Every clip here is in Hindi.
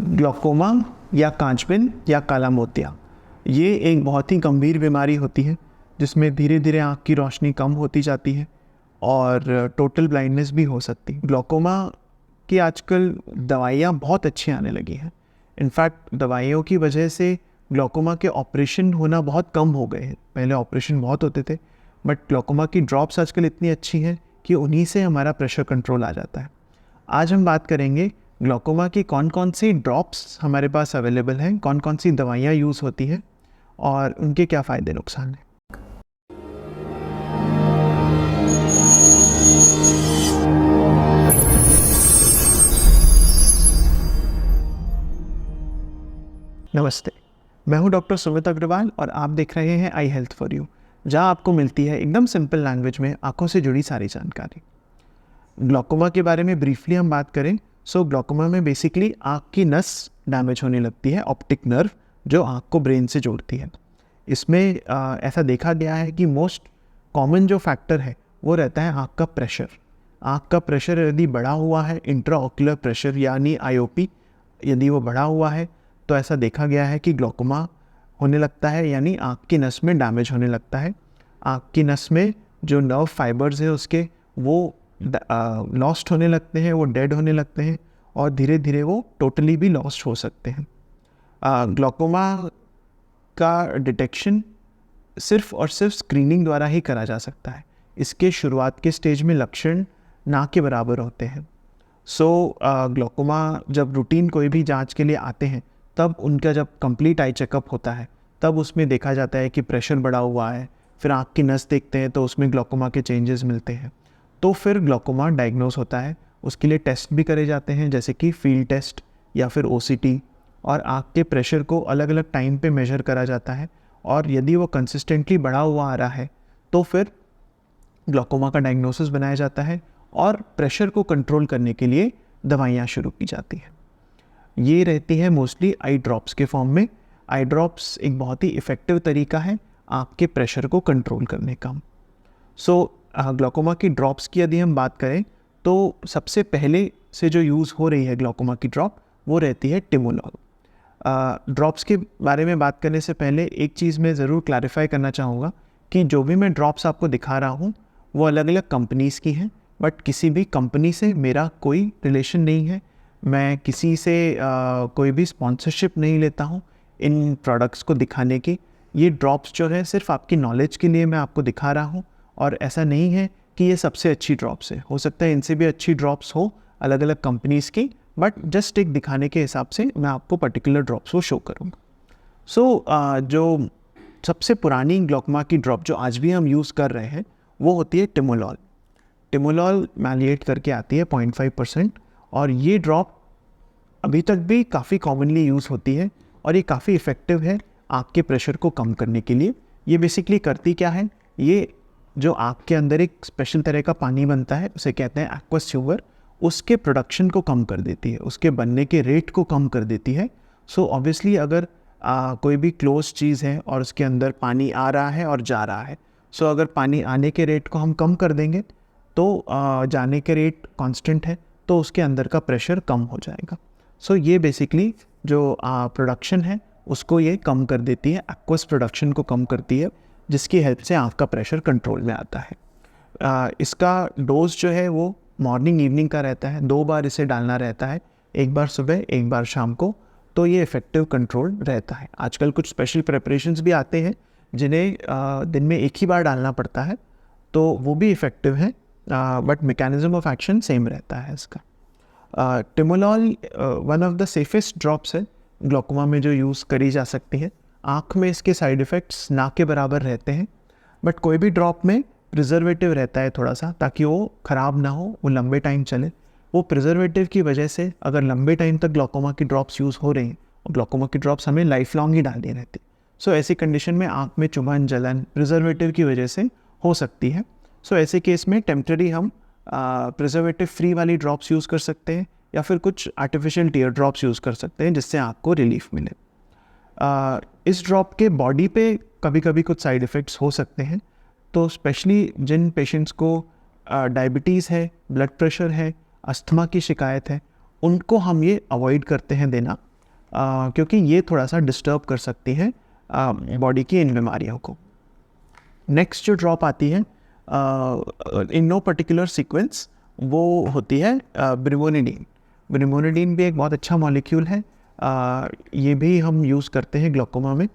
ग्लूकोमा या कांचबिन या काला मोतिया, ये एक बहुत ही गंभीर बीमारी होती है जिसमें धीरे धीरे आँख की रोशनी कम होती जाती है और टोटल ब्लाइंडनेस भी हो सकती है। ग्लूकोमा की आजकल दवाइयाँ बहुत अच्छी आने लगी हैं। इनफैक्ट दवाइयों की वजह से ग्लूकोमा के ऑपरेशन होना बहुत कम हो गए हैं। पहले ऑपरेशन बहुत होते थे, बट ग्लूकोमा की ड्रॉप्स आजकल इतनी अच्छी हैं कि उन्हीं से हमारा प्रेशर कंट्रोल आ जाता है। आज हम बात करेंगे ग्लूकोमा की कौन कौन सी ड्रॉप्स हमारे पास अवेलेबल हैं, कौन कौन सी दवाइयाँ यूज़ होती हैं और उनके क्या फ़ायदे नुकसान हैं। नमस्ते, मैं हूं डॉक्टर सुमित अग्रवाल और आप देख रहे हैं आई हेल्थ फॉर यू, जहां आपको मिलती है एकदम सिंपल लैंग्वेज में आंखों से जुड़ी सारी जानकारी। ग्लूकोमा के बारे में ब्रीफली हम बात करें, ग्लूकोमा में बेसिकली आँख की नस डैमेज होने लगती है, ऑप्टिक नर्व जो आँख को ब्रेन से जोड़ती है। इसमें ऐसा देखा गया है कि मोस्ट कॉमन जो फैक्टर है वो रहता है आँख का प्रेशर। आँख का प्रेशर यदि बढ़ा हुआ है, इंट्राऑक्यूलर प्रेशर यानी आईओपी यदि वो बढ़ा हुआ है, तो ऐसा देखा गया है कि ग्लूकोमा होने लगता है, यानी आँख की नस में डैमेज होने लगता है। आँख की नस में जो नर्व फाइबर्स है उसके वो लॉस्ट होने लगते हैं, वो डेड होने लगते हैं और धीरे धीरे वो टोटली भी लॉस्ट हो सकते हैं। ग्लूकोमा का डिटेक्शन सिर्फ और सिर्फ स्क्रीनिंग द्वारा ही करा जा सकता है। इसके शुरुआत के स्टेज में लक्षण ना के बराबर होते हैं। ग्लूकोमा जब रूटीन कोई भी जांच के लिए आते हैं, तब उनका जब कंप्लीट आई चेकअप होता है, तब उसमें देखा जाता है कि प्रेशर बढ़ा हुआ है। फिर आँख की नस देखते हैं तो उसमें ग्लूकोमा के चेंजेस मिलते हैं, तो फिर ग्लूकोमा डायग्नोस होता है। उसके लिए टेस्ट भी करे जाते हैं, जैसे कि फील्ड टेस्ट या फिर ओसीटी, और आँख के प्रेशर को अलग अलग टाइम पे मेजर करा जाता है और यदि वो कंसिस्टेंटली बढ़ा हुआ आ रहा है तो फिर ग्लूकोमा का डायग्नोसिस बनाया जाता है और प्रेशर को कंट्रोल करने के लिए दवाइयाँ शुरू की जाती हैं। ये रहती है मोस्टली आई ड्रॉप्स के फॉर्म में। आई ड्रॉप्स एक बहुत ही इफ़ेक्टिव तरीका है आँख के प्रेशर को कंट्रोल करने का। ग्लूकोमा की ड्रॉप्स की यदि हम बात करें तो सबसे पहले से जो यूज़ हो रही है ग्लूकोमा की ड्रॉप वो रहती है टिमोलॉल। ड्रॉप्स के बारे में बात करने से पहले एक चीज़ मैं ज़रूर क्लैरिफाई करना चाहूँगा कि जो भी मैं ड्रॉप्स आपको दिखा रहा हूँ वो अलग अलग कंपनीज़ की हैं, बट किसी भी कंपनी से मेरा कोई रिलेशन नहीं है। मैं किसी से कोई भी स्पॉन्सरशिप नहीं लेता हूँ इन प्रोडक्ट्स को दिखाने की। ये ड्रॉप्स जो है सिर्फ आपकी नॉलेज के लिए मैं आपको दिखा रहा हूँ और ऐसा नहीं है कि ये सबसे अच्छी ड्रॉप्स है। हो सकता है इनसे भी अच्छी ड्रॉप्स हो अलग अलग कंपनीज़ की, बट जस्ट एक दिखाने के हिसाब से मैं आपको पर्टिकुलर ड्रॉप्स को शो करूँगा। जो सबसे पुरानी ग्लूकोमा की ड्रॉप जो आज भी हम यूज़ कर रहे हैं वो होती है टिमोलॉल। टिमोलॉल मैलिएट करके आती है 0.5%, और ये ड्रॉप अभी तक भी काफ़ी कॉमनली यूज़ होती है और ये काफ़ी इफ़ेक्टिव है आँख के प्रेशर को कम करने के लिए। ये बेसिकली करती क्या है, ये जो आँख के अंदर एक स्पेशल तरह का पानी बनता है उसे कहते हैं एक्वस ट्यूबर, उसके प्रोडक्शन को कम कर देती है, उसके बनने के रेट को कम कर देती है। ऑब्वियसली अगर कोई भी क्लोज चीज़ है और उसके अंदर पानी आ रहा है और जा रहा है, अगर पानी आने के रेट को हम कम कर देंगे तो जाने के रेट कांस्टेंट है तो उसके अंदर का प्रेशर कम हो जाएगा। ये बेसिकली जो प्रोडक्शन है उसको ये कम कर देती है, एक्वस प्रोडक्शन को कम करती है, जिसकी हेल्प से आँख का प्रेशर कंट्रोल में आता है। इसका डोज जो है वो मॉर्निंग इवनिंग का रहता है, 2 बार इसे डालना रहता है, एक बार सुबह एक बार शाम को, तो ये इफ़ेक्टिव कंट्रोल रहता है। आजकल कुछ स्पेशल प्रिपरेशंस भी आते हैं जिन्हें दिन में एक ही बार डालना पड़ता है, तो वो भी इफ़ेक्टिव है, but mechanism of action same रहता है इसका। Timolol one of the safest drops है ग्लूकोमा में जो यूज़ करी जा सकती है। आँख में इसके साइड इफ़ेक्ट्स ना के बराबर रहते हैं, बट कोई भी ड्रॉप में प्रिजर्वेटिव रहता है थोड़ा सा, ताकि वो ख़राब ना हो, वो लंबे टाइम चले। वो प्रिजर्वेटिव की वजह से अगर लंबे टाइम तक ग्लूकोमा की ड्रॉप्स यूज़ हो रही हैं, और ग्लूकोमा की ड्रॉप्स हमें लाइफ लॉन्ग ही डालनी रहती, ऐसी कंडीशन में आँख में चुभन जलन प्रिजर्वेटिव की वजह से हो सकती है। ऐसे केस में टेम्पररी हम प्रिजर्वेटिव फ्री वाली ड्रॉप्स यूज़ कर सकते हैं या फिर कुछ आर्टिफिशियल टीयर ड्रॉप्स यूज़ कर सकते हैं जिससे आँख को रिलीफ मिले। इस ड्रॉप के बॉडी पे कभी कभी कुछ साइड इफ़ेक्ट्स हो सकते हैं, तो स्पेशली जिन पेशेंट्स को डायबिटीज़ है, ब्लड प्रेशर है, अस्थमा की शिकायत है, उनको हम ये अवॉइड करते हैं देना, क्योंकि ये थोड़ा सा डिस्टर्ब कर सकती है बॉडी की इन बीमारियों को। नेक्स्ट जो ड्रॉप आती है इन नो पर्टिकुलर सीक्वेंस, वो होती है ब्रिमोनिडीन। ब्रिमोनिडीन भी एक बहुत अच्छा मॉलिक्यूल है। ये भी हम यूज़ करते हैं ग्लोकोमा में।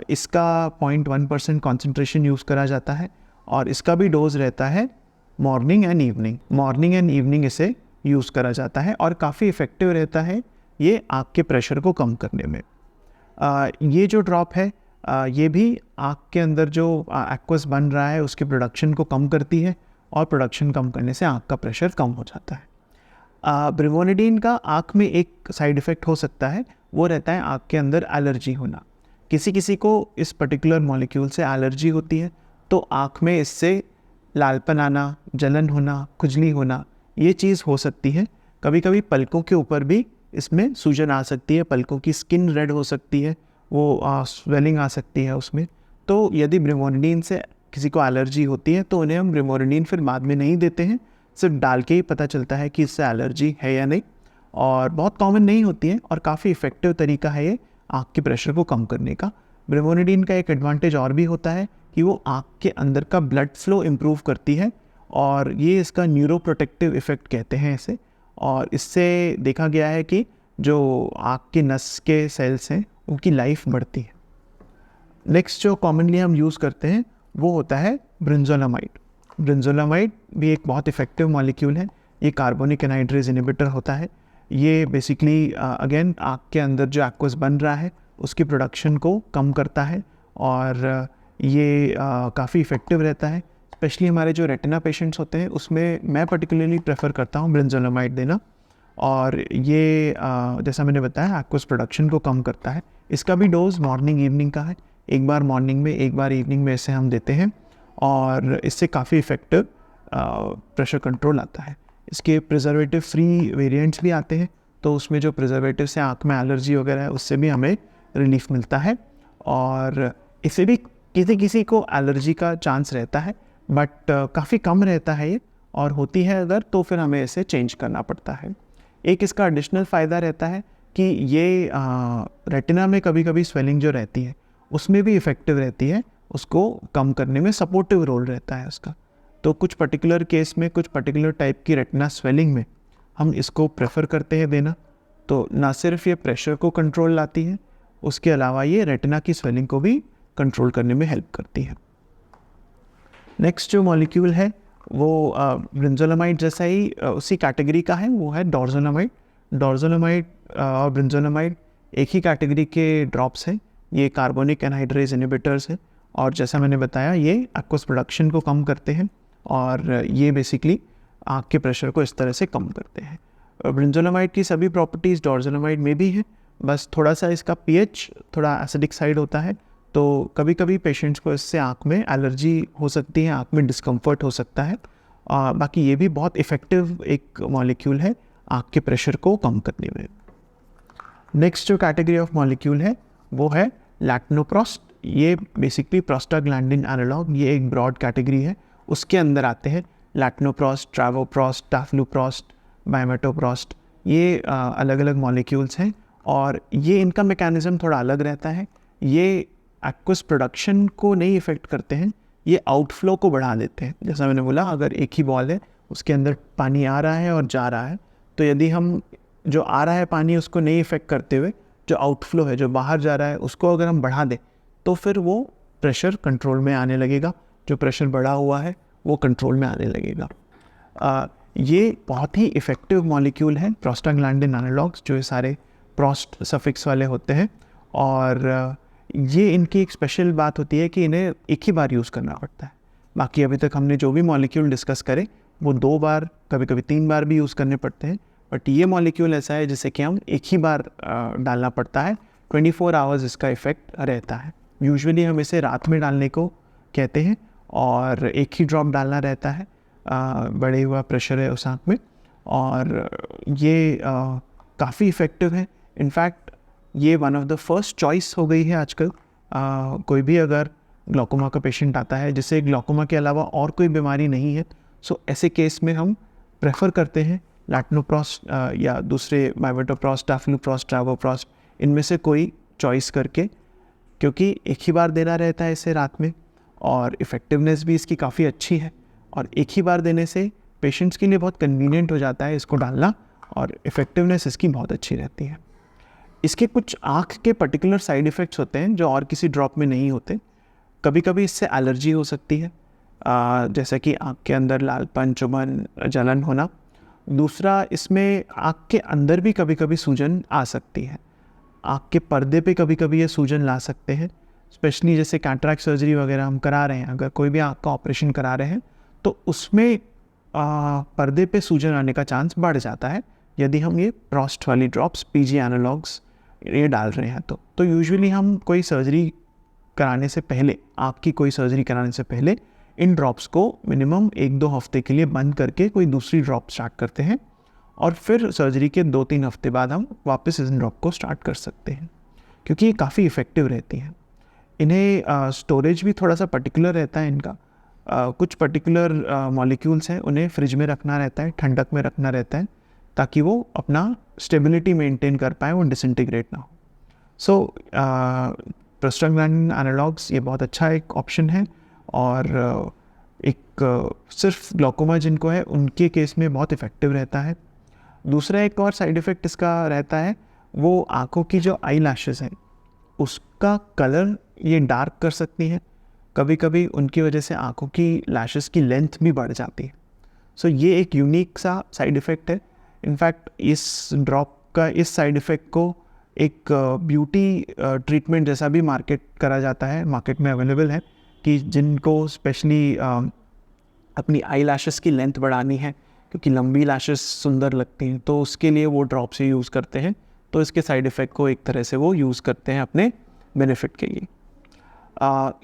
इसका 0.1% कॉन्सेंट्रेशन यूज़ करा जाता है और इसका भी डोज रहता है morning and evening. Morning and evening इसे यूज़ करा जाता है और काफ़ी इफ़ेक्टिव रहता है ये आँख के प्रेशर को कम करने में। ये जो ड्रॉप है ये भी आँख के अंदर जो एक्वस बन रहा है उसके प्रोडक्शन को कम करती है और प्रोडक्शन कम करने से आँख का प्रेशर कम हो जाता है। ब्रिमोनिडीन का आँख में एक साइड इफ़ेक्ट हो सकता है, वो रहता है आँख के अंदर एलर्जी होना। किसी किसी को इस पर्टिकुलर मॉलिक्यूल से एलर्जी होती है तो आँख में इससे लालपन आना, जलन होना, खुजली होना, ये चीज़ हो सकती है। कभी कभी पलकों के ऊपर भी इसमें सूजन आ सकती है, पलकों की स्किन रेड हो सकती है, वो स्वेलिंग आ सकती है उसमें। तो यदि ब्रिमोनिडीन से किसी को एलर्जी होती है तो उन्हें हम ब्रिमोनिडीन फिर बाद में नहीं देते हैं, सिर्फ डाल के ही पता चलता है कि इससे एलर्जी है या नहीं। और बहुत कॉमन नहीं होती है और काफ़ी इफ़ेक्टिव तरीका है ये आँख के प्रेशर को कम करने का। ब्रिमोनिडीन का एक एडवांटेज और भी होता है कि वो आँख के अंदर का ब्लड फ्लो इम्प्रूव करती है और ये इसका न्यूरोप्रोटेक्टिव इफ़ेक्ट कहते हैं इसे। और इससे देखा गया है कि जो आँख के नस के सेल्स हैं उनकी लाइफ बढ़ती है। नेक्स्ट जो कॉमनली हम यूज़ करते हैं वो होता है ब्रिंजोलामाइड। ब्रिंजोलामाइड भी एक बहुत इफ़ेक्टिव मॉलिक्यूल है। ये कार्बोनिक एनहाइड्रेज इनहिबिटर होता है। ये बेसिकली अगेन आँख के अंदर जो एक्वस बन रहा है उसकी प्रोडक्शन को कम करता है और ये काफ़ी इफ़ेक्टिव रहता है। स्पेशली हमारे जो रेटिना पेशेंट्स होते हैं उसमें मैं पर्टिकुलरली प्रेफर करता हूँ ब्रिंजोलामाइड देना। और ये जैसा मैंने बताया एक्वस प्रोडक्शन को कम करता है। इसका भी डोज मॉर्निंग इवनिंग का है, एक बार मॉर्निंग में एक बार इवनिंग में इसे हम देते हैं और इससे काफ़ी इफ़ेक्टिव प्रेशर कंट्रोल आता है। इसके प्रिजर्वेटिव फ्री वेरिएंट्स भी आते हैं तो उसमें जो प्रिजर्वेटिव से आँख में एलर्जी वगैरह है उससे भी हमें रिलीफ मिलता है। और इससे भी किसी किसी को एलर्जी का चांस रहता है बट काफ़ी कम रहता है ये, और होती है अगर तो फिर हमें इसे चेंज करना पड़ता है। एक इसका एडिशनल फ़ायदा रहता है कि ये रेटिना में कभी कभी स्वेलिंग जो रहती है उसमें भी इफ़ेक्टिव रहती है, उसको कम करने में सपोर्टिव रोल रहता है उसका। तो कुछ पर्टिकुलर केस में, कुछ पर्टिकुलर टाइप की रेटिना स्वेलिंग में हम इसको प्रेफर करते हैं देना। तो ना सिर्फ ये प्रेशर को कंट्रोल लाती है, उसके अलावा ये रेटिना की स्वेलिंग को भी कंट्रोल करने में हेल्प करती है। नेक्स्ट जो मॉलिक्यूल है वो ब्रिंजोलामाइड जैसा ही उसी कैटेगरी का है, वो है डोर्ज़ोलामाइड। डोर्ज़ोलामाइड और ब्रिंजोलामाइड एक ही कैटेगरी के ड्रॉप्स हैं। ये कार्बोनिक एनहाइड्रेज इनहिबिटर्स हैं और जैसा मैंने बताया ये एक्वस प्रोडक्शन को कम करते हैं और ये बेसिकली आँख के प्रेशर को इस तरह से कम करते हैं। ब्रिंजोलामाइड की सभी प्रॉपर्टीज़ डोर्ज़ोलामाइड में भी हैं, बस थोड़ा सा इसका पीएच थोड़ा एसिडिक साइड होता है तो कभी कभी पेशेंट्स को इससे आँख में एलर्जी हो सकती है, आँख में डिस्कम्फर्ट हो सकता है। बाकी ये भी बहुत इफ़ेक्टिव एक मॉलिक्यूल है आँख के प्रेशर को कम करने में। नेक्स्ट जो कैटेगरी ऑफ मॉलिक्यूल है वो है लैक्नोप्रोस्ट। ये बेसिकली प्रोस्टाग्लैंडिन एनालॉग, ये एक ब्रॉड कैटेगरी है। उसके अंदर आते हैं लैक्नोप्रोस्ट, ट्रैवोप्रोस्ट, टाफ्लूप्रोस्ट, बायमेटोप्रोस्ट। ये अलग अलग मॉलिक्यूल्स हैं और ये इनका मैकेनिज़्म थोड़ा अलग रहता है। ये एक्वस प्रोडक्शन को नहीं इफ़ेक्ट करते हैं, ये आउटफ्लो को बढ़ा देते हैं। जैसा मैंने बोला, अगर एक ही बॉल है उसके अंदर पानी आ रहा है और जा रहा है, तो यदि हम जो आ रहा है पानी उसको नहीं इफ़ेक्ट करते हुए जो आउटफ्लो है, जो बाहर जा रहा है, उसको अगर हम बढ़ा दें तो फिर वो प्रेशर कंट्रोल में आने लगेगा। जो प्रेशर बढ़ा हुआ है वो कंट्रोल में आने लगेगा। ये बहुत ही इफ़ेक्टिव मॉलिक्यूल है प्रोस्टाग्लैंडिन एनालॉग्स, जो ये सारे प्रोस्ट सफिक्स वाले होते हैं। और ये इनकी एक स्पेशल बात होती है कि इन्हें एक ही बार यूज़ करना पड़ता है। बाकी अभी तक हमने जो भी मॉलिक्यूल डिस्कस करे वो 2 बार, कभी कभी 3 बार भी यूज़ करने पड़ते हैं, बट ये मॉलिक्यूल ऐसा है जिसे कि हम एक ही बार डालना पड़ता है। 24 आवर्स इसका इफ़ेक्ट रहता है। यूजुअली हम इसे रात में डालने को कहते हैं और एक ही ड्रॉप डालना रहता है। बढ़े हुआ प्रेशर है उस आँख में और ये काफ़ी इफ़ेक्टिव है। इनफैक्ट ये one of the first choice हो गई है आजकल। कोई भी अगर ग्लोकोमा का पेशेंट आता है जिसे ग्लोकोमा के अलावा और कोई बीमारी नहीं है, सो ऐसे केस में हम प्रेफर करते हैं लैक्नोप्रोस्ट या दूसरे बायमेटोप्रोस्ट, टाफ्लूप्रोस्ट, ट्रैवोप्रोस्ट, इनमें से कोई चॉइस करके, क्योंकि एक ही बार देना रहता है इसे रात में और इफ़ेक्टिवनेस भी इसकी काफ़ी अच्छी है, और एक ही बार देने से पेशेंट्स के लिए बहुत कन्वीनियंट हो जाता है इसको डालना, और इफ़ेक्टिवनेस इसकी बहुत अच्छी रहती है। इसके कुछ आँख के पर्टिकुलर साइड इफ़ेक्ट्स होते हैं जो और किसी ड्रॉप में नहीं होते। कभी कभी इससे एलर्जी हो सकती है, जैसे कि आँख के अंदर लालपन, चुभन, जलन होना। दूसरा, इसमें आँख के अंदर भी कभी कभी सूजन आ सकती है। आँख के पर्दे पे कभी कभी ये सूजन ला सकते हैं, स्पेशली जैसे कैटरैक्ट सर्जरी वगैरह हम करा रहे हैं, अगर कोई भी आँख का ऑपरेशन करा रहे हैं तो उसमें पर्दे पे सूजन आने का चांस बढ़ जाता है यदि हम ये प्रॉस्ट वाली ड्रॉप्स, पीजी एनालॉग्स ये डाल रहे हैं। तो यूजुअली हम कोई सर्जरी कराने से पहले, आँख की कोई सर्जरी कराने से पहले इन ड्रॉप्स को मिनिमम 1-2 हफ्ते के लिए बंद करके कोई दूसरी ड्रॉप स्टार्ट करते हैं, और फिर सर्जरी के 2-3 हफ्ते बाद हम वापस इस ड्रॉप को स्टार्ट कर सकते हैं, क्योंकि ये काफ़ी इफ़ेक्टिव रहती हैं। इन्हें स्टोरेज भी थोड़ा सा पर्टिकुलर रहता है इनका। कुछ पर्टिकुलर मॉलिक्यूल्स हैं, उन्हें फ्रिज में रखना रहता है, ठंडक में रखना रहता है, ताकि वो अपना स्टेबिलिटी मेंटेन कर पाए, वो डिसइंटीग्रेट ना हो। सो प्रोस्टाग्लैंडिन एनालॉग्स ये बहुत अच्छा एक ऑप्शन है, और सिर्फ ग्लॉकोमा जिनको है उनके केस में बहुत इफ़ेक्टिव रहता है। दूसरा एक और साइड इफ़ेक्ट इसका रहता है, वो आँखों की जो आई लैशेस हैं उसका कलर ये डार्क कर सकती हैं। कभी कभी उनकी वजह से आँखों की लैशेस की लेंथ भी बढ़ जाती है। सो ये एक यूनिक सा साइड इफ़ेक्ट है। इनफैक्ट इस ड्रॉप का इस साइड इफ़ेक्ट को एक ब्यूटी ट्रीटमेंट जैसा भी मार्केट में अवेलेबल है, कि जिनको स्पेशली अपनी आई लैशेस की लेंथ बढ़ानी है, क्योंकि लंबी लैशेस सुंदर लगती हैं, तो उसके लिए वो ड्रॉप से यूज़ करते हैं। तो इसके साइड इफ़ेक्ट को एक तरह से वो यूज़ करते हैं अपने बेनिफिट के लिए।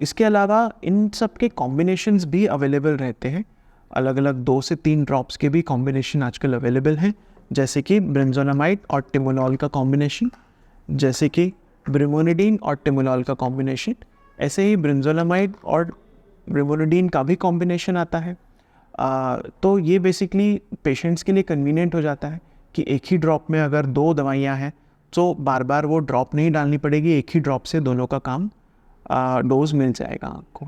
इसके अलावा इन सब के कॉम्बिनेशंस भी अवेलेबल रहते हैं। अलग अलग 2 से 3 ड्रॉप्स के भी कॉम्बिनेशन आजकल अवेलेबल हैं, जैसे कि ब्रिंजोलामाइड और टिमोलॉल का कॉम्बिनेशन, जैसे कि ब्रिमोनिडीन और टिमोलॉल का कॉम्बिनेशन। ऐसे ही ब्रिंजोलामाइड और ब्रिमोनिडीन का भी कॉम्बिनेशन आता है। तो ये बेसिकली पेशेंट्स के लिए कन्वीनियंट हो जाता है कि एक ही ड्रॉप में अगर 2 दवाइयाँ हैं तो बार बार वो ड्रॉप नहीं डालनी पड़ेगी, एक ही ड्रॉप से दोनों का काम डोज मिल जाएगा आपको।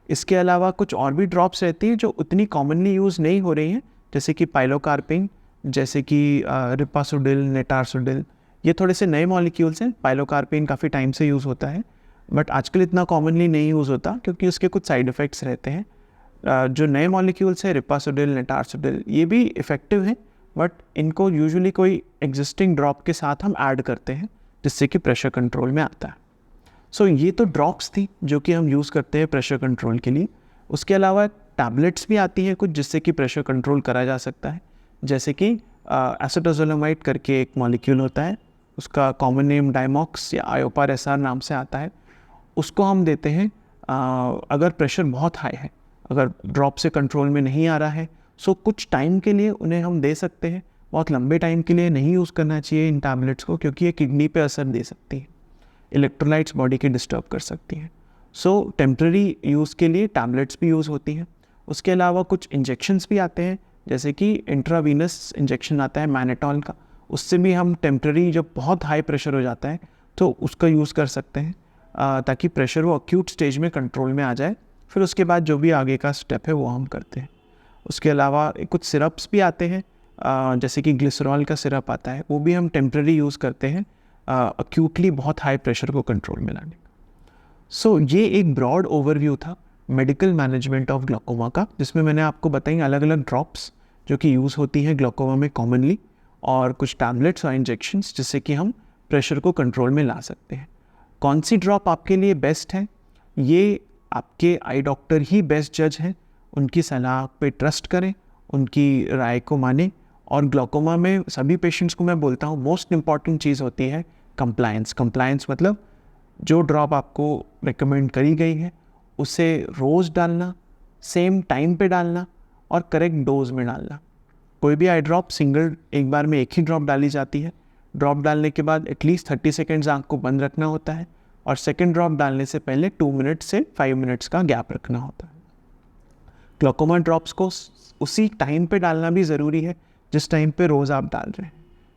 इसके अलावा कुछ और भी ड्रॉप्स रहती हैं जो उतनी कॉमनली यूज़ नहीं हो रही हैं, जैसे कि पाइलोकार्पिन, जैसे कि रिपासोडिल, नेटारसोडिल। ये थोड़े से नए मॉलिक्यूल्स हैं। पाइलोकार्पिन काफ़ी टाइम से यूज़ होता है, बट आजकल इतना कॉमनली नहीं यूज़ होता क्योंकि उसके कुछ साइड इफ़ेक्ट्स रहते हैं। जो नए मॉलिक्यूल्स हैं, रिपासोडिल, नेटारसोडिल, ये भी इफ़ेक्टिव हैं, बट इनको यूजुअली कोई एग्जिस्टिंग ड्रॉप के साथ हम ऐड करते हैं, जिससे कि प्रेशर कंट्रोल में आता है। सो ये तो ड्रॉप्स थी जो कि हम यूज़ करते हैं प्रेशर कंट्रोल के लिए। उसके अलावा टैबलेट्स भी आती हैं कुछ, जिससे कि प्रेशर कंट्रोल करा जा सकता है, जैसे कि एसिटोजोलेमाइड करके एक मॉलिक्यूल होता है, उसका कॉमन नेम डायमॉक्स या आयोपार एसआर नाम से आता है। उसको हम देते हैं अगर प्रेशर बहुत हाई है, अगर ड्रॉप से कंट्रोल में नहीं आ रहा है, सो कुछ टाइम के लिए उन्हें हम दे सकते हैं। बहुत लंबे टाइम के लिए नहीं यूज़ करना चाहिए इन टैबलेट्स को, क्योंकि ये किडनी पे असर दे सकती है, इलेक्ट्रोलाइट्स बॉडी के डिस्टर्ब कर सकती हैं। सो टेम्प्रेरी यूज़ के लिए टैबलेट्स भी यूज़ होती हैं। उसके अलावा कुछ इंजेक्शंस भी आते हैं, जैसे कि इंट्रावीनस इंजेक्शन आता है मैनेटॉल का, उससे भी हम टेम्प्रेरी जब बहुत हाई प्रेशर हो जाता है तो उसका यूज़ कर सकते हैं, ताकि प्रेशर वो अक्यूट स्टेज में कंट्रोल में आ जाए। फिर उसके बाद जो भी आगे का स्टेप है वो हम करते हैं। उसके अलावा कुछ सिरप्स भी आते हैं, जैसे कि ग्लिसरॉल का सिरप आता है, वो भी हम टेम्प्रेरी यूज़ करते हैं अक्यूटली बहुत हाई प्रेशर को कंट्रोल में लाने का। सो ये एक ब्रॉड ओवरव्यू था मेडिकल मैनेजमेंट ऑफ ग्लूकोमा का, जिसमें मैंने आपको बताई अलग अलग ड्रॉप्स जो कि यूज़ होती हैं ग्लूकोमा में कॉमनली, और कुछ टैबलेट्स और इंजेक्शंस जिससे कि हम प्रेशर को कंट्रोल में ला सकते हैं। कौन सी ड्रॉप आपके लिए बेस्ट है, ये आपके आई डॉक्टर ही बेस्ट जज हैं। उनकी सलाह पे ट्रस्ट करें, उनकी राय को मानें। और ग्लूकोमा में सभी पेशेंट्स को मैं बोलता हूँ मोस्ट इम्पॉर्टेंट चीज़ होती है कंप्लायंस। कंप्लायंस मतलब जो ड्रॉप आपको रिकमेंड करी गई है उसे रोज़ डालना, सेम टाइम पे डालना और करेक्ट डोज में डालना। कोई भी आई ड्रॉप सिंगल एक बार में एक ही ड्रॉप डाली जाती है। ड्रॉप डालने के बाद एटलीस्ट 30 सेकेंड्स आँख को बंद रखना होता है, और सेकेंड ड्रॉप डालने से पहले 2 मिनट से 5 मिनट्स का गैप रखना होता है। ग्लूकोमा ड्रॉप्स को उसी टाइम पे डालना भी ज़रूरी है जिस टाइम पे रोज़ आप डाल रहे हैं,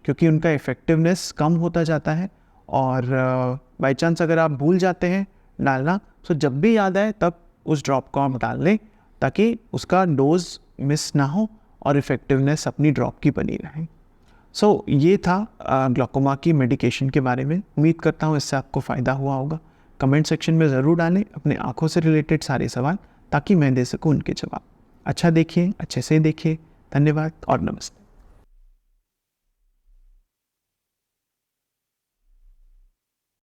क्योंकि उनका इफ़ेक्टिवनेस कम होता जाता है और बाई चांस अगर आप भूल जाते हैं डालना, तो जब भी याद आए तब उस ड्रॉप को आप डाल लें, ताकि उसका डोज मिस ना हो और इफ़ेक्टिवनेस अपनी ड्रॉप की बनी रहे। ये था ग्लाकोमा की मेडिकेशन के बारे में। उम्मीद करता हूँ इससे आपको फ़ायदा हुआ होगा। कमेंट सेक्शन में ज़रूर डालें अपने आँखों से रिलेटेड सारे सवाल, ताकि मैं दे सकूँ उनके जवाब। अच्छा देखिए, अच्छे से देखिए। धन्यवाद और नमस्ते।